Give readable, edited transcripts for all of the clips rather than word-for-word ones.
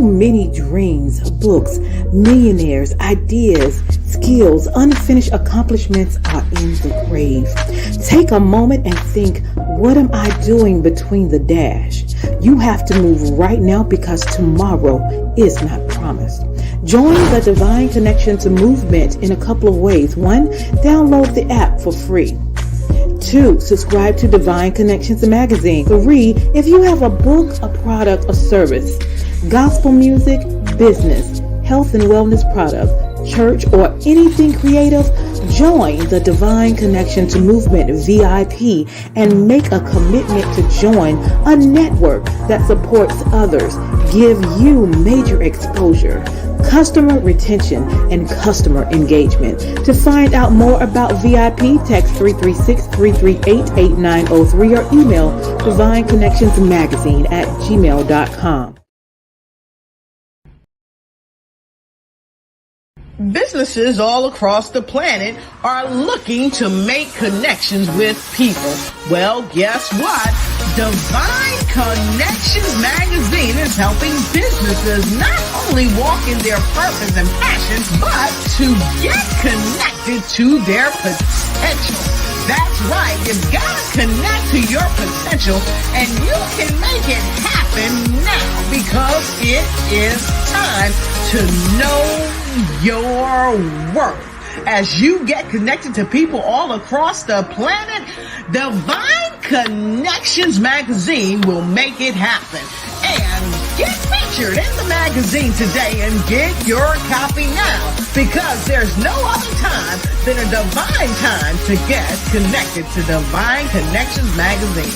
Too many dreams, books, millionaires, ideas, skills, unfinished accomplishments are in the grave. Take a moment and think, what am I doing between the dash? You have to move right now because tomorrow is not promised. Join the Divine Connections movement in a couple of ways. 1, download the app for free. 2, subscribe to Divine Connections magazine. 3, if you have a book, a product, a service, gospel music, business, health and wellness product, church, or anything creative, join the Divine Connections movement VIP and make a commitment to join a network that supports others, give you major exposure, customer retention, and customer engagement. To find out more about VIP, text 336-338-8903 or email divineconnectionsmagazine@gmail.com. Businesses all across the planet are looking to make connections with people. Well, guess what? Divine Connections magazine is helping businesses not only walk in their purpose and passion, but to get connected to their potential. That's right. You've got to connect to your potential, and you can make it happen now because it is time to know your worth. As you get connected to people all across the planet, Divine Connections magazine will make it happen. And get featured in the magazine today and get your copy now, because there's no other time than a divine time to get connected to Divine Connections magazine.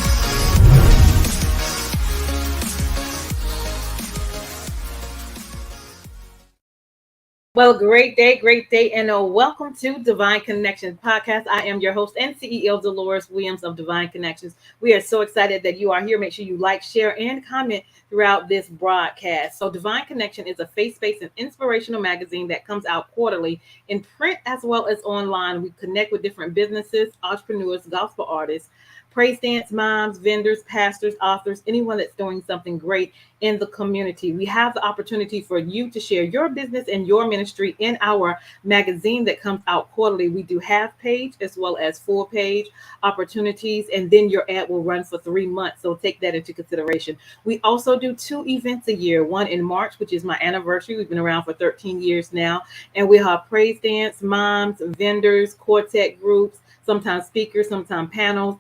Well, great day, and welcome to Divine Connections podcast. I am your host and CEO, Deloris Williams of Divine Connections. We are so excited that you are here. Make sure you like, share, and comment throughout this broadcast. So Divine Connection is a faith-based and inspirational magazine that comes out quarterly in print as well as online. We connect with different businesses, entrepreneurs, gospel artists, praise dance moms, vendors, pastors, authors, anyone that's doing something great in the community. We have the opportunity for you to share your business and your ministry in our magazine that comes out quarterly. We do half page as well as full page opportunities, and then your ad will run for 3 months. So take that into consideration. We also do 2 events a year, one in March, which is my anniversary. We've been around for 13 years now, and we have praise dance moms, vendors, quartet groups, sometimes speakers, sometimes panels.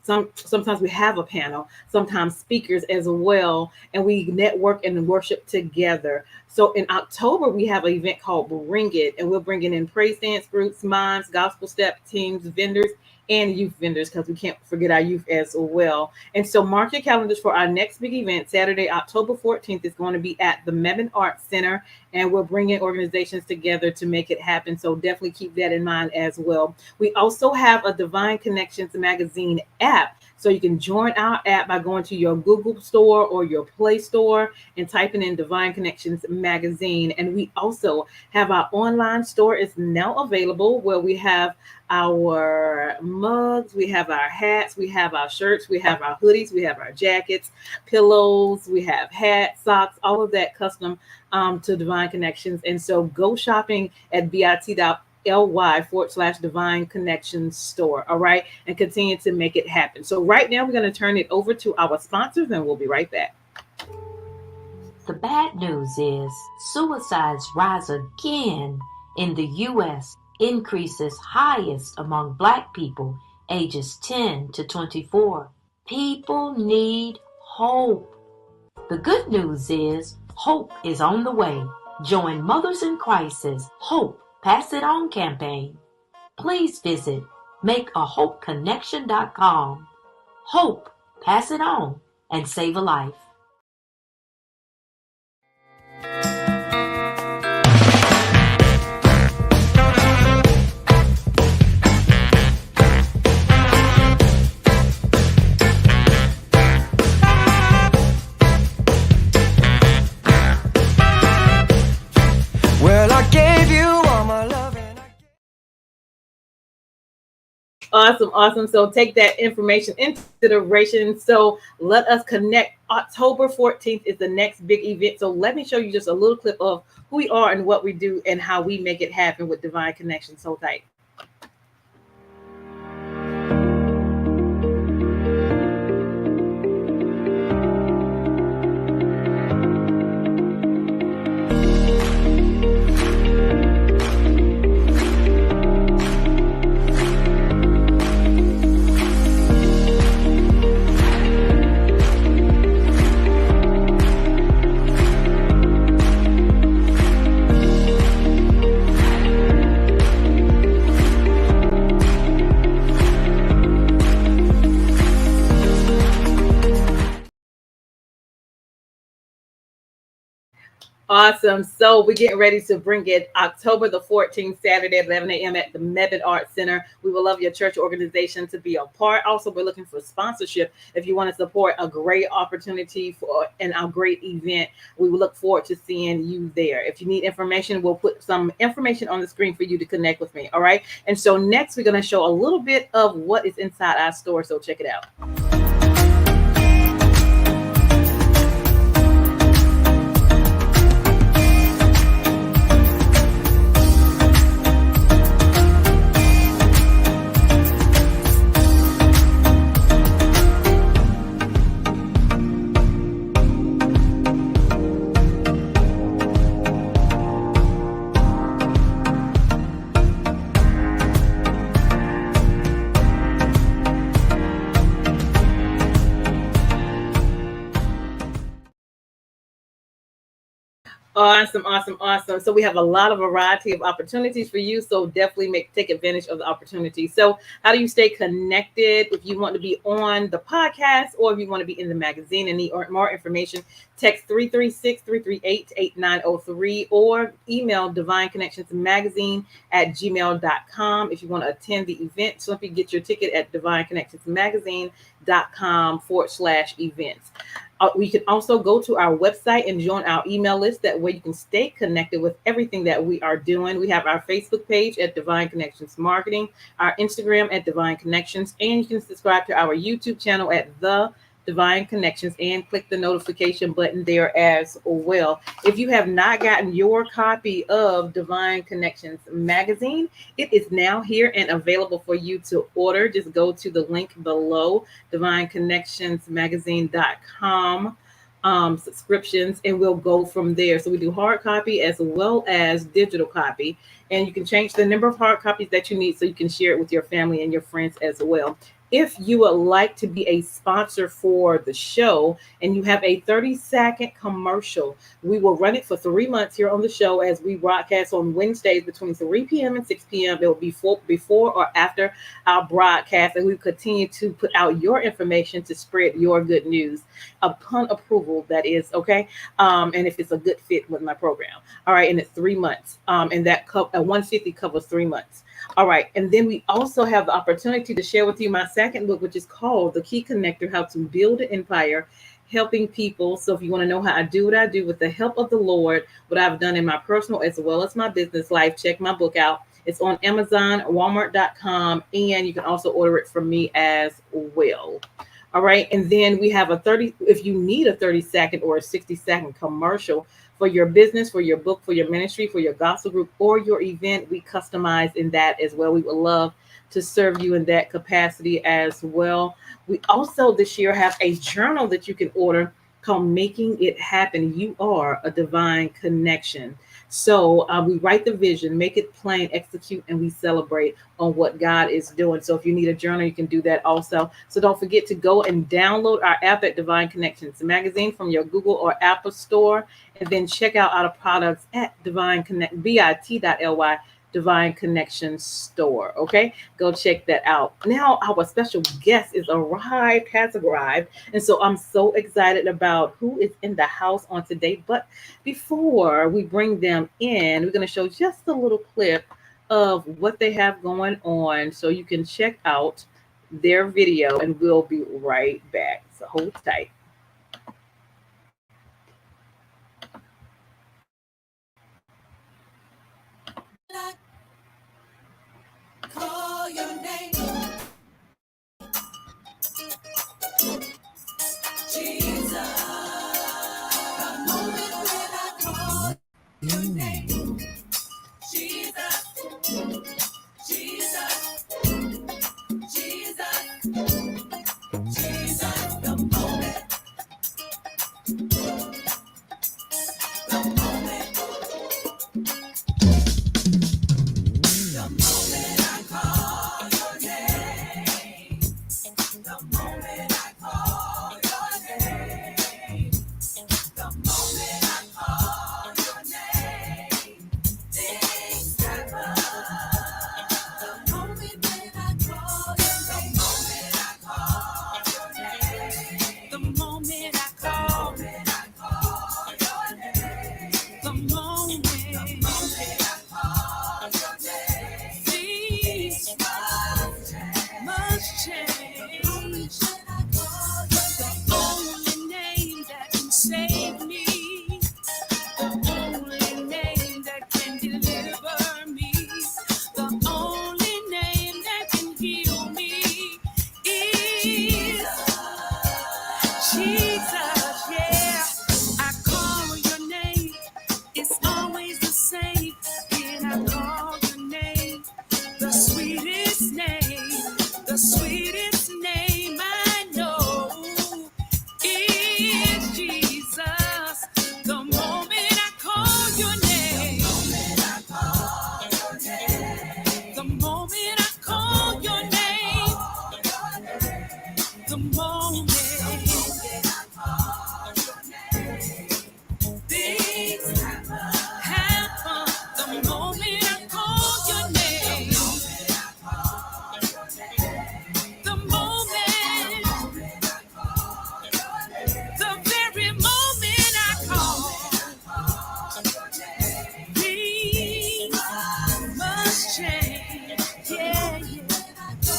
Sometimes we have a panel, sometimes speakers as well, and we network and worship together. So in October, we have an event called Bring It, and we're bringing in praise dance groups, moms, gospel step teams, vendors, and youth vendors, because we can't forget our youth as well. And so mark your calendars for our next big event. Saturday, October 14th is going to be at the Mebane Arts Center, and we're bringing organizations together to make it happen. So definitely keep that in mind as well. We also have a Divine Connections magazine app. So you can join our app by going to your Google store or your Play Store and typing in Divine Connections magazine. And we also have our online store is now available, where we have our mugs, we have our hats, we have our shirts, we have our hoodies, we have our jackets, pillows, we have hats, socks, all of that custom to Divine Connections. And so go shopping at bit.ly/Divine Connections store. All right. And continue to make it happen. So right now we're going to turn it over to our sponsors, and we'll be right back. The bad news is suicides rise again in the U.S., increases highest among Black people ages 10 to 24. People need hope. The good news is hope is on the way. Join Mothers in Crisis Hope Pass It On campaign. Please visit makeahopeconnection.com. Hope, pass it on, and save a life. Well, I gave you all my love and Awesome. So take that information into consideration. So let us connect October 14th is the next big event. So let me show you just a little clip of who we are and what we do and how we make it happen with Divine Connections. Hold tight. Awesome. So we're getting ready to bring it October the 14th, Saturday at 11 a.m. at the Mebane Arts Center. We would love your church organization to be a part. Also, we're looking for sponsorship. If you want to support a great opportunity for and a great event, we will look forward to seeing you there. If you need information, we'll put some information on the screen for you to connect with me. All right. And so next, we're going to show a little bit of what is inside our store. So check it out. Awesome, awesome, awesome. So we have a lot of variety of opportunities for you. So definitely take advantage of the opportunity. So how do you stay connected? If you want to be on the podcast or if you want to be in the magazine and need more information, text 336-338-8903 or email divineconnectionsmagazine@gmail.com. If you want to attend the event, simply get your ticket at divineconnectionsmagazine.com/events. We can also go to our website and join our email list. That way you can stay connected with everything that we are doing. We have our Facebook page at Divine Connections Marketing, our Instagram at Divine Connections, and you can subscribe to our YouTube channel at The Divine Connections and click the notification button there as well. If you have not gotten your copy of Divine Connections magazine, it is now here and available for you to order. Just go to the link below, divineconnectionsmagazine.com subscriptions, and we'll go from there. So we do hard copy as well as digital copy, and you can change the number of hard copies that you need so you can share it with your family and your friends as well. If you would like to be a sponsor for the show and you have a 30-second commercial, we will run it for 3 months here on the show as we broadcast on Wednesdays between 3 p.m. and 6 p.m. It will be before or after our broadcast, and we continue to put out your information to spread your good news upon approval, that is, okay? And if it's a good fit with my program. All right, and it's 3 months. And that 150 covers 3 months. All right. And then we also have the opportunity to share with you my second book, which is called The Key Connector, How to Build an Empire, Helping People. So if you want to know how I do what I do with the help of the Lord, what I've done in my personal as well as my business life, check my book out. It's on Amazon, Walmart.com, and you can also order it from me as well. All right. And then we have if you need a 30-second or a 60-second commercial for your business, for your book, for your ministry, for your gospel group, or your event, we customize in that as well. We would love to serve you in that capacity as well. We also this year have a journal that you can order called Making It Happen. You are a divine connection. So we write the vision, make it plain, execute, and we celebrate on what God is doing. So if you need a journal, you can do that also. So don't forget to go and download our app at Divine Connections Magazine from your Google or Apple store, and then check out our products at bit.ly Divine Connections store. Okay, go check that out. Now our special guest has arrived, and so I'm so excited about who is in the house on today. But before we bring them in, we're going to show just a little clip of what they have going on, so you can check out their video, and we'll be right back. So hold tight. Call your name, Jesus.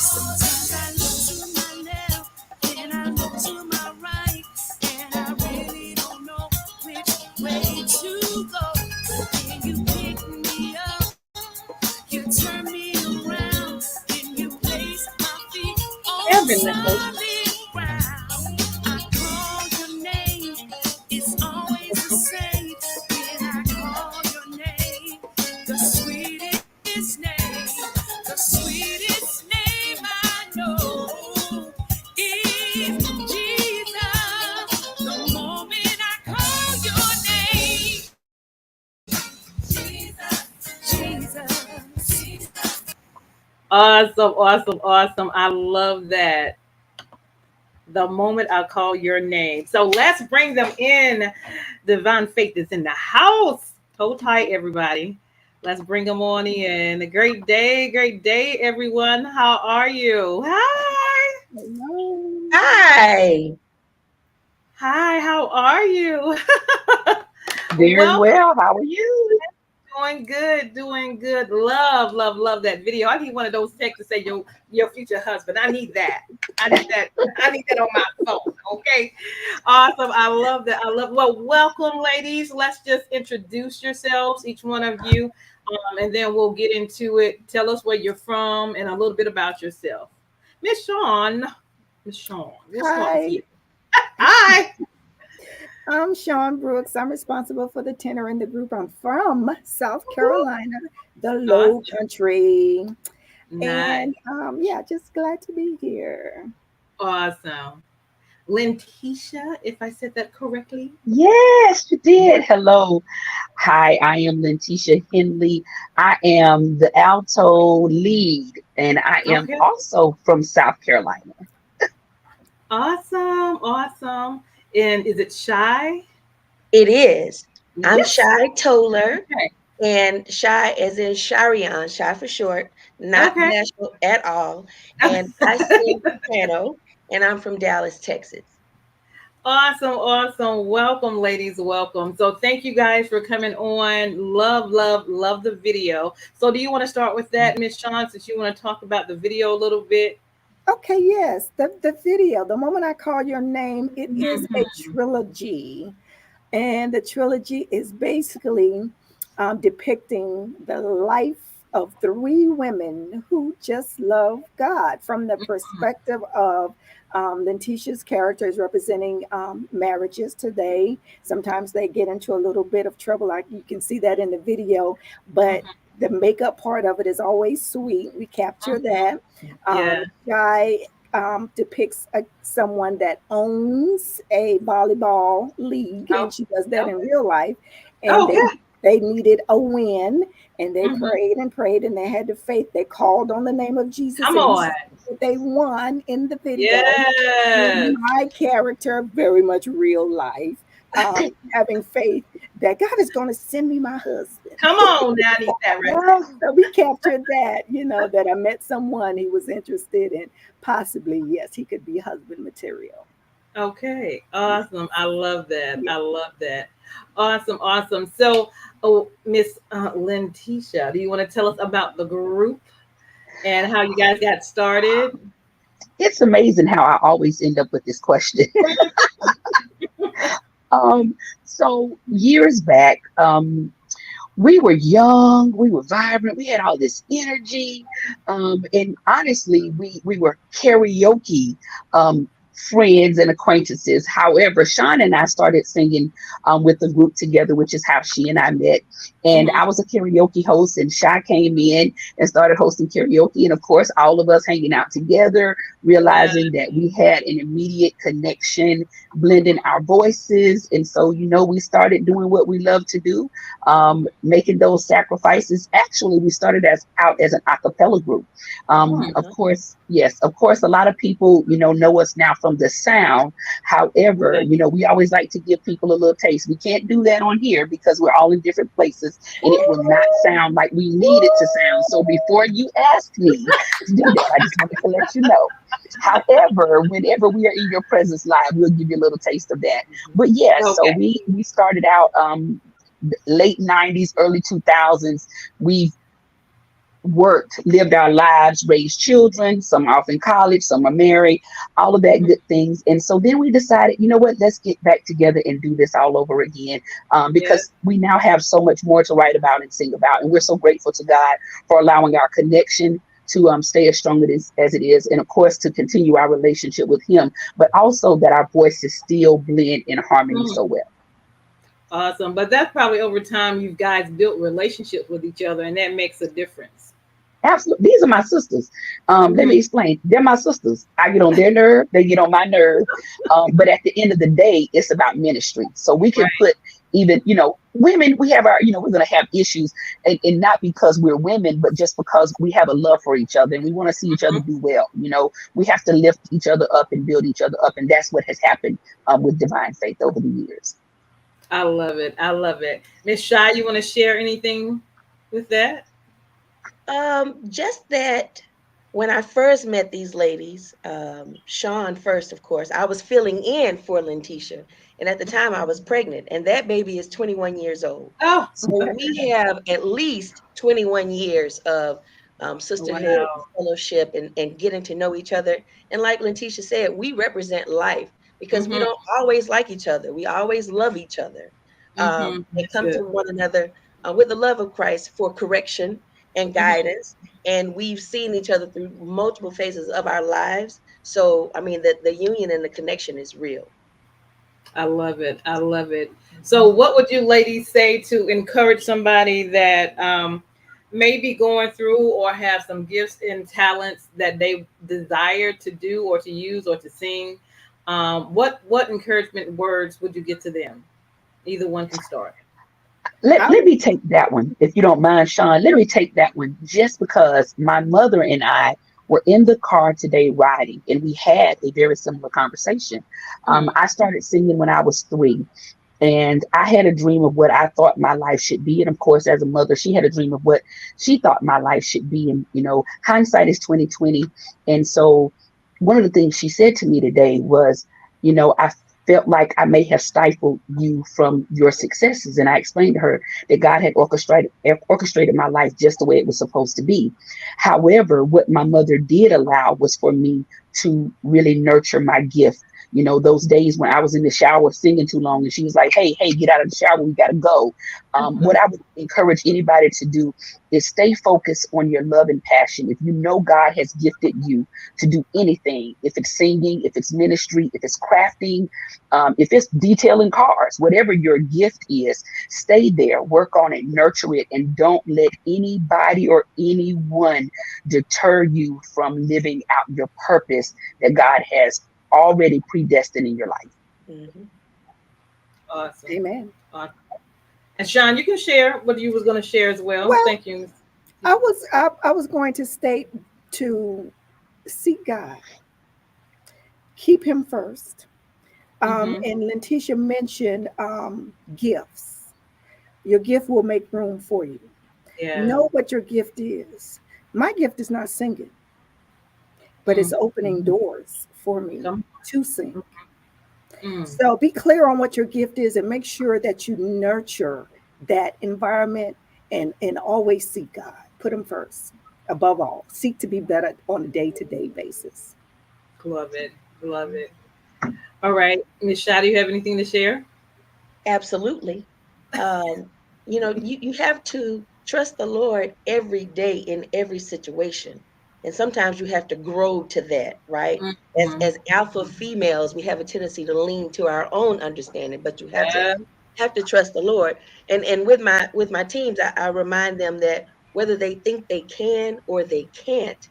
Sometimes I look to my left and I look to my right, and I really don't know which way to go. But then you pick me up, you turn me around, and you place my feet on solid ground. I call your name, it's always the same. When I call your name, the sweetest name, the sweetest name I know is Jesus. The moment I call your name, Jesus, Jesus. Awesome, awesome, awesome. I love that. The moment I call your name. So let's bring them in. Divine Faith is in the house. Hold tight, everybody. Let's bring them on in. A great day, everyone. How are you? Hi. Hi, Hi, how are you? very Welcome. well. How are you? Doing good, doing good. Love, love, love that video. I need one of those texts to say your future husband. I need that. I need that. I need that on my phone. Okay. Awesome. I love that. I love well, welcome, ladies. Let's just introduce yourselves, each one of you. And then we'll get into it. Tell us where you're from and a little bit about yourself. Miss Shawn. Miss Shawn, we'll start with Hi, you. Hi. I'm Shawn Brooks. I'm responsible for the tenor in the group. I'm from South Carolina, the Low Awesome. Country. Nice. And yeah, just glad to be here. Awesome. Lentisha, if I said that correctly. Yes, you did. Hello. Hi, I am Letitia Henley. I am the alto lead, and I am Okay. also from South Carolina. Awesome. Awesome. And is it shy? It is. I'm Yes. Shy Toller, Okay. and Shy as in Sharion, Shy for short, not Okay. bashful at all. And I sing soprano, and I'm from Dallas, Texas. Awesome. Awesome. Welcome, ladies. Welcome. So thank you guys for coming on. Love, love, love the video. So do you want to start with that, Miss Shawn, since you want to talk about the video a little bit? Okay, yes, the video, the moment I call your name, it is a Mhm. trilogy. And the trilogy is basically depicting the life of three women who just love God from the perspective of Letitia's characters representing marriages today. Sometimes they get into a little bit of trouble, like you can see that in the video, but the makeup part of it is always sweet. We capture that. Yeah. Shy depicts someone that owns a volleyball league, Oh, and she does that okay. in real life. And Okay. they needed a win, and they Mhm. prayed and prayed, and they had the faith. They called on the name of Jesus, Come and on. they won in the video. And Yes. my character, very much real life, having faith that God is going to send me my husband. Come on now. I need that right So we captured that, that I met someone he was interested in. Possibly, yes, he could be husband material. there. Okay. Yeah. Awesome. I love that. Yeah. I love that. Awesome. Awesome. So, oh, Miss Lentisha, do you want to tell us about the group and how you guys got started? It's amazing how I always end up with this question. um, so years back, we were young, we were vibrant, we had all this energy, and honestly, we were karaoke um, friends and acquaintances. However, Shawn and I started singing with the group together, which is how she and I met. And Mhm. I was a karaoke host, and Shy came in and started hosting karaoke. And of course, all of us hanging out together, Yeah. realizing that we had an immediate connection, blending our voices. And so, we started doing what we love to do, making those sacrifices. Actually, we started out as an a cappella group. Of Mhm. course, yes, of course, a lot of people, know us now from the sound. However, Yeah. we always like to give people a little taste. We can't do that on here because we're all in different places and it will not sound like we need it to sound. So before you ask me to do that, I just wanted to let you know. However, whenever we are in your presence live, we'll give you a little taste of that. But yes, so Okay. we started out late 90s, early 2000s. We worked, lived our lives, raised children. Some are off in college, some are married, all of that good things. And so then we decided, you know what, let's get back together and do this all over again, Yes. because we now have so much more to write about and sing about. And we're so grateful to God for allowing our connection to stay as strong as it is, and of course to continue our relationship with Him, but also that our voices still blend in harmony Mhm. so well. Awesome. But that's probably over time you guys built relationships with each other, and that makes a difference. Absolutely. These are my sisters. Let Hmm. me explain. They're my sisters. I get on their nerve, they get on my nerve. But at the end of the day, it's about ministry. So we can Right. put even, women, we have our, we're going to have issues, and not because we're women, but just because we have a love for each other and we want to see each other Mhm. do well. We have to lift each other up and build each other up. And that's what has happened with Divine Faith over the years. I love it. I love it. Miss Shy, you want to share anything with that? Just that when I first met these ladies, Shawn first, of course, I was filling in for Letitia. And at the time I was pregnant, and that baby is 21 years old. Oh, So we have at least 21 years of sisterhood, wow. fellowship, and getting to know each other. And like Letitia said, we represent life because we Mm-hmm. don't always like each other. We always love each other, Mm-hmm. and That's come to good. one another with the love of Christ for correction and Hmm. guidance. And we've seen each other through multiple phases of our lives. So, I mean, the union and the connection is real. I love it. I love it. So, what would you ladies say to encourage somebody that may be going through or have some gifts and talents that they desire to do or to use or to sing? What encouragement words would you give to them? Either one can start. Let, I let would, me take that one, if you don't mind, Shawn. Let me take that one just because my mother and I were in the car today riding, and we had a very similar conversation. Hmm. I started singing when I was 3, and I had a dream of what I thought my life should be. And of course, as a mother, she had a dream of what she thought my life should be. And, hindsight is 2020. And so one of the things she said to me today was, I felt like I may have stifled you from your successes. And I explained to her that God had orchestrated my life just the way it was supposed to be. However, what my mother did allow was for me to really nurture my gift. Those days when I was in the shower singing too long, and she was like, hey, get out of the shower, we got to go. What I would encourage anybody to do is stay focused on your love and passion. If you know God has gifted you to do anything, if it's singing, if it's ministry, if it's crafting, if it's detailing cars, whatever your gift is, stay there, work on it, nurture it, and don't let anybody or anyone deter you from living out your purpose that God has already predestined in your life. Hmm. Awesome. amen. Awesome. And Sean, you can share what you was going to share as well. Well, Thank you. I was going to state to seek God, keep Him first. Mm-hmm. And Letitia mentioned gifts. Your gift will make room for you. Yeah. Know what your gift is. My gift is not singing, but it's Mm. opening doors for me Come. to sing. Mm. So be clear on what your gift is and make sure that you nurture that environment, and always seek God. Put Him first. Above all, seek to be better on a day-to-day basis. Love it. Love it. All right. Miss Shadi, you have anything to share? Absolutely. Um, you have to trust the Lord every day in every situation. And sometimes you have to grow to that, right? As Mm-hmm. as alpha females, we have a tendency to lean to our own understanding, but you Yeah. have to trust the Lord. And with my teams, I remind them that whether they think they can or they can't,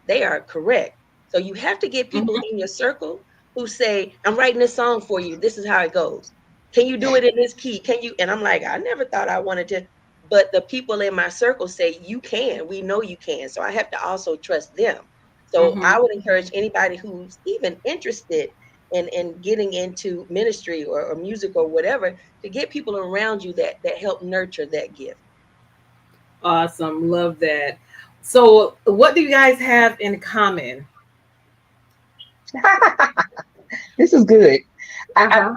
they are correct. So you have to get people Mm-hmm. in your circle who say, I'm writing this song for you. This is how it goes. Can you do it in this key? Can you? And I'm like, I never thought I wanted to. But the people in my circle say, you can. We know you can. So I have to also trust them. So Mm-hmm. I would encourage anybody who's even interested in getting into ministry or music or whatever to get people around you that help nurture that gift. Awesome. Love that. So, what do you guys have in common? This is good. Uh-huh.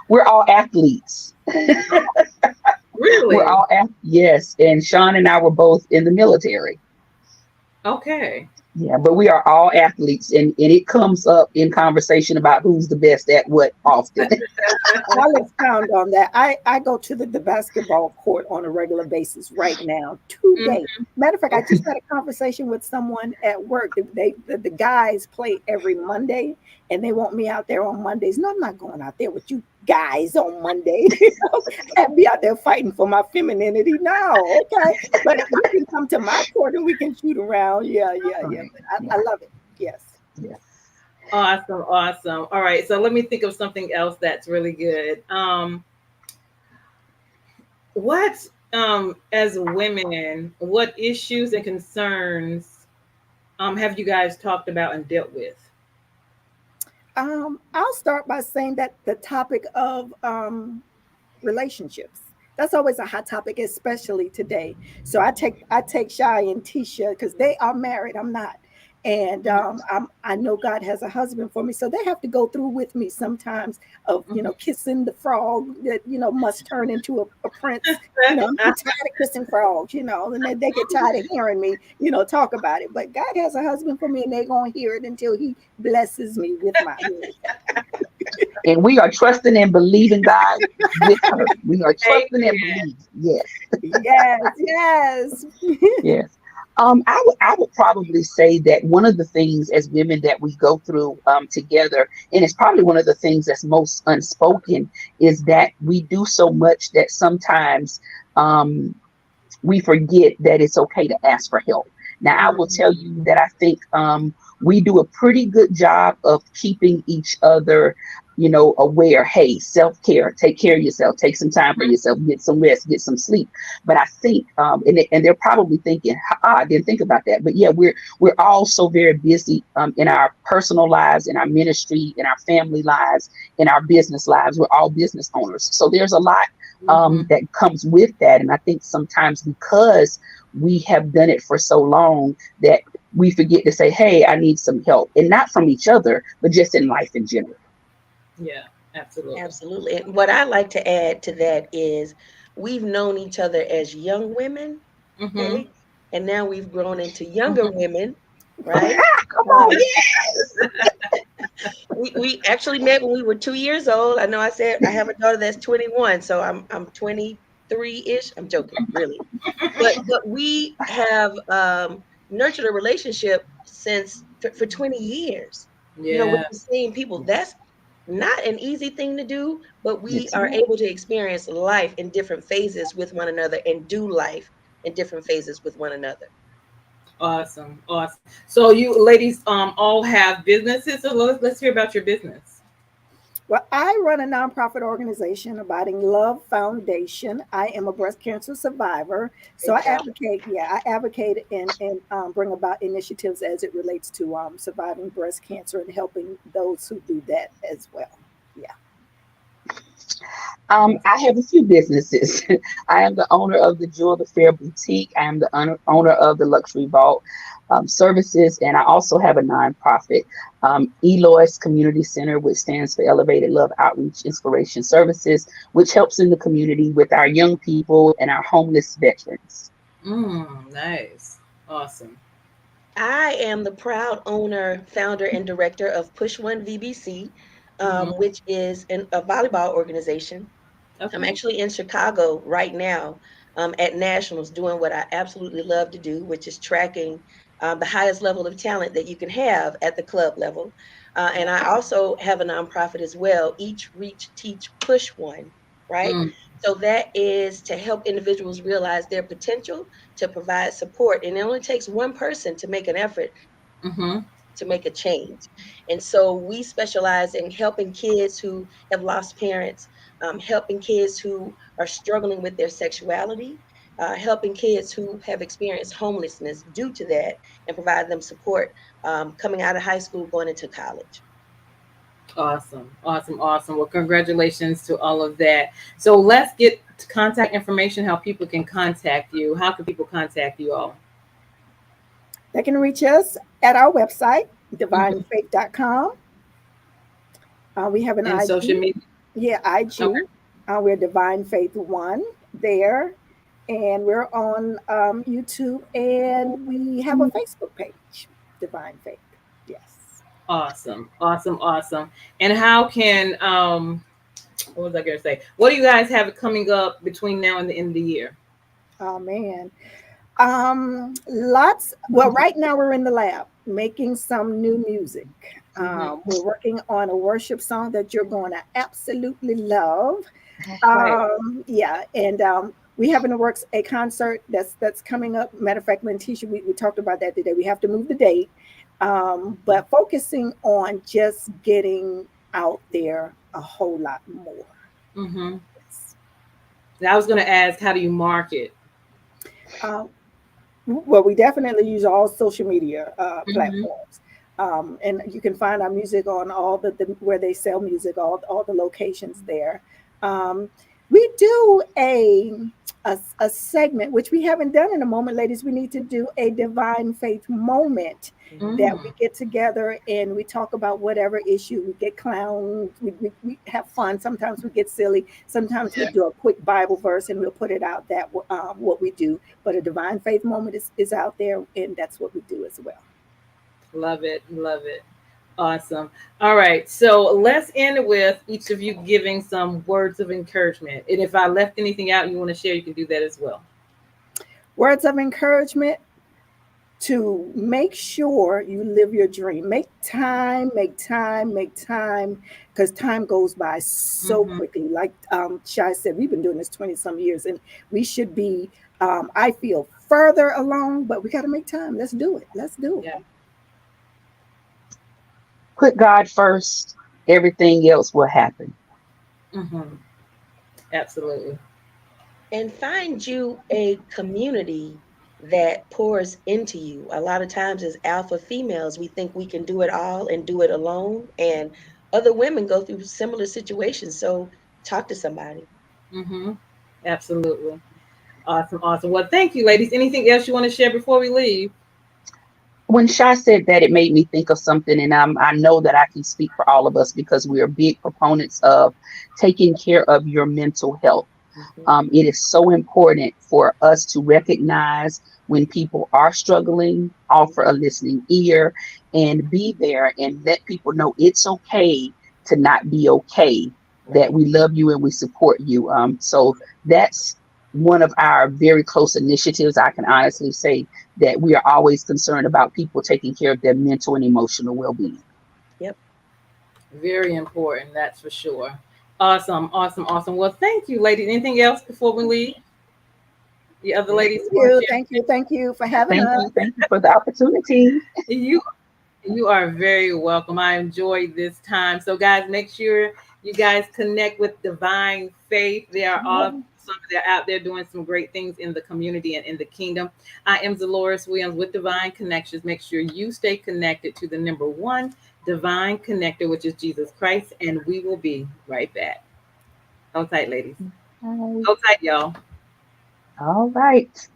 We're all athletes. We're Really? all yes, and Shawn and I were both in the military. Okay. Yeah, but we are all athletes, and it comes up in conversation about who's the best at what often. I'll expound on that. I go to the basketball court on a regular basis right now, Mhm. today. Matter of fact, I just had a conversation with someone at work. The guys play every Monday, and they want me out there on Mondays. No, I'm not going out there with you guys on Monday. I'd be out there fighting for my femininity. No, okay. But you can come to my court and we can shoot around. Yeah, yeah, yeah. Right. But I Yeah. love it. Yes. Yeah. Awesome, awesome. All right, so let me think of something else that's really good. What as women, what issues and concerns have you guys talked about and dealt with? I'll start by saying that the topic of relationships. That's always a hot topic, especially today. So I take Shy and Tisha because they are married. I'm not, and I know God has a husband for me, so they have to go through with me sometimes of kissing the frog that must turn into a prince. I'm tired of kissing frogs, and they get tired of hearing me talk about it. But God has a husband for me, and they're gonna hear it until He blesses me with my husband. And we are trusting and believing God with her. We are trusting and Amen. believing. Yes. Yes, yes. Yes. I would probably say that one of the things as women that we go through together, and it's probably one of the things that's most unspoken, is that we do so much that sometimes we forget that it's okay to ask for help. Now, I will tell you that I think we do a pretty good job of keeping each other, aware. Hey, self-care, take care of yourself, take some time for yourself, get some rest, get some sleep. But I think, and they're probably thinking, I didn't think about that. But yeah, we're all so very busy in our personal lives, in our ministry, in our family lives, in our business lives. We're all business owners. So there's a lot that comes with that. And I think sometimes because we have done it for so long that we forget to say, hey, I need some help. And not from each other, but just in life in general. Yeah, absolutely. Absolutely. And what I like to add to that is we've known each other as young women, Mm-hmm. okay? And now we've grown into younger women, right? Come on, Um, yes. we actually met when we were 2 years old. I know I said I have a daughter that's 21, so I'm 23-ish. I'm joking, really. But we have nurtured a relationship since for 20 years. With Yeah. the same people. That's not an easy thing to do, but we It's are not. able to experience life in different phases with one another and do life in different phases with one another. Awesome, awesome. So you ladies all have businesses. So let's hear about your business. Well, I run a nonprofit organization, Abiding Love Foundation. I am a breast cancer survivor, so Great I job. advocate. Yeah, I advocate and bring about initiatives as it relates to surviving breast cancer and helping those who do that as well. Yeah. I have a few businesses. I am the owner of the Jewel the Fair Boutique. I am the owner of the Luxury Vault Services, and I also have a nonprofit, Elois Community Center, which stands for Elevated Love Outreach Inspiration Services, which helps in the community with our young people and our homeless veterans. Nice, awesome. I am the proud owner, founder, and director of Push One VBC, Mm-hmm. which is a volleyball organization. I'm Okay. actually in Chicago right now at Nationals doing what I absolutely love to do, which is tracking the highest level of talent that you can have at the club level. And I also have a nonprofit as well, Each Reach Teach Push One, right? Mm, So that is to help individuals realize their potential, to provide support. And it only takes one person to make an effort mm-hmm. to make a change. And so we specialize in helping kids who have lost parents, helping kids who are struggling with their sexuality, helping kids who have experienced homelessness due to that, and provide them support coming out of high school, going into college. Awesome, awesome, awesome. Well, congratulations to all of that. So let's get to contact information. How people can contact you. How can people contact you all? They can reach us at our website, Mm-hmm. divinefaith.com. We have an And social IG. media. Yeah, Okay. IG. We're Divine Faith One. there, and we're on YouTube, and we have a Facebook page, Divine Faith. Yes. Awesome, awesome, awesome. And how can what was I gonna say? What do you guys have coming up between now and the end of the year? Oh man. Lots. Well, right now we're in the lab making some new music. We're working on a worship song that you're going to absolutely love. Yeah, and we have in the works a concert that's coming up. Matter of fact, Letitia, we talked about that today. We have to move the date, but focusing on just getting out there a whole lot more. Mm-hmm. Yes. I was going to ask, how do you market? Well, we definitely use all social media platforms. And you can find our music on all the where they sell music, all the locations there. We do a segment, which we haven't done in a moment, ladies. We need to do a Divine Faith moment that we get together and we talk about whatever issue. We get clown, we have fun. Sometimes we get silly. Sometimes we do a quick Bible verse and we'll put it out that what we do. But a Divine Faith moment is out there, and that's what we do as well. Love it. Love it. Awesome. All right. So let's end with each of you giving some words of encouragement. And if I left anything out you want to share, you can do that as well. Words of encouragement: to make sure you live your dream. Make time, because time goes by so quickly. Like Shai said, we've been doing this 20 some years, and we should be, I feel, further along, but we got to make time. Let's do it. Yeah. Put God first. Everything else will happen. Absolutely. And find you a community that pours into you. A lot of times as alpha females, we think we can do it all and do it alone. And other women go through similar situations. So talk to somebody. Absolutely. Awesome. Awesome. Well, thank you, ladies. Anything else you want to share before we leave? When Shai said that, it made me think of something, and I know that I can speak for all of us because we are big proponents of taking care of your mental health. It is so important for us to recognize when people are struggling, offer a listening ear, and be there and let people know it's okay to not be okay, that we love you and we support you. So that's one of our very close initiatives. I can honestly say that we are always concerned about people taking care of their mental and emotional well-being. Yep. Very important, that's for sure. Awesome, awesome, awesome. Well, thank you, ladies. Anything else before we leave? The other ladies? Thank you for having us. Thank you for the opportunity. You are very welcome. I enjoyed this time. So, guys, make sure you guys connect with Divine Faith. They are all they're out there doing some great things in the community and in the kingdom. I am Deloris Williams with Divine Connections. Make sure you stay connected to the number one divine connector, which is Jesus Christ, and we will be right back. Hold tight, ladies. Hold tight, y'all. All right.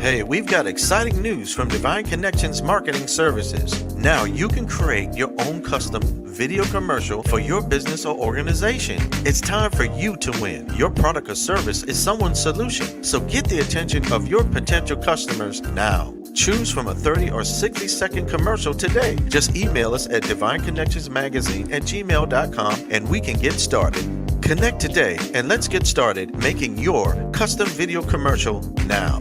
Hey, we've got exciting news from Divine Connections Marketing Services. Now you can create your own custom video commercial for your business or organization. It's time for you to win. Your product or service is someone's solution, so get the attention of your potential customers now. Choose from a 30 or 60-second commercial today. Just email us at divineconnectionsmagazine@gmail.com and we can get started. Connect today and let's get started making your custom video commercial now.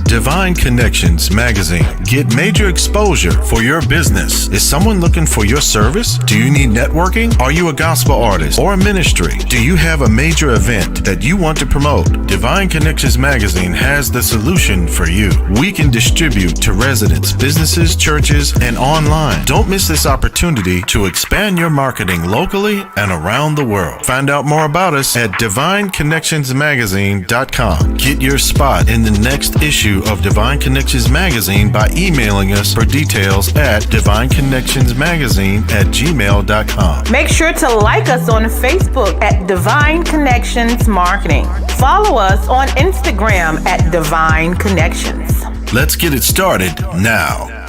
Divine Connections Magazine. Get major exposure for your business. Is someone looking for your service? Do you need networking? Are you a gospel artist or a ministry? Do you have a major event that you want to promote? Divine Connections Magazine has the solution for you. We can distribute to residents, businesses, churches, and online. Don't miss this opportunity to expand your marketing locally and around the world. Find out more about us at divineconnectionsmagazine.com. Get your spot in the next issue issue of Divine Connections Magazine by emailing us for details at divineconnectionsmagazine@gmail.com. Make sure to like us on Facebook at Divine Connections Marketing. Follow us on Instagram at Divine Connections. Let's get it started now.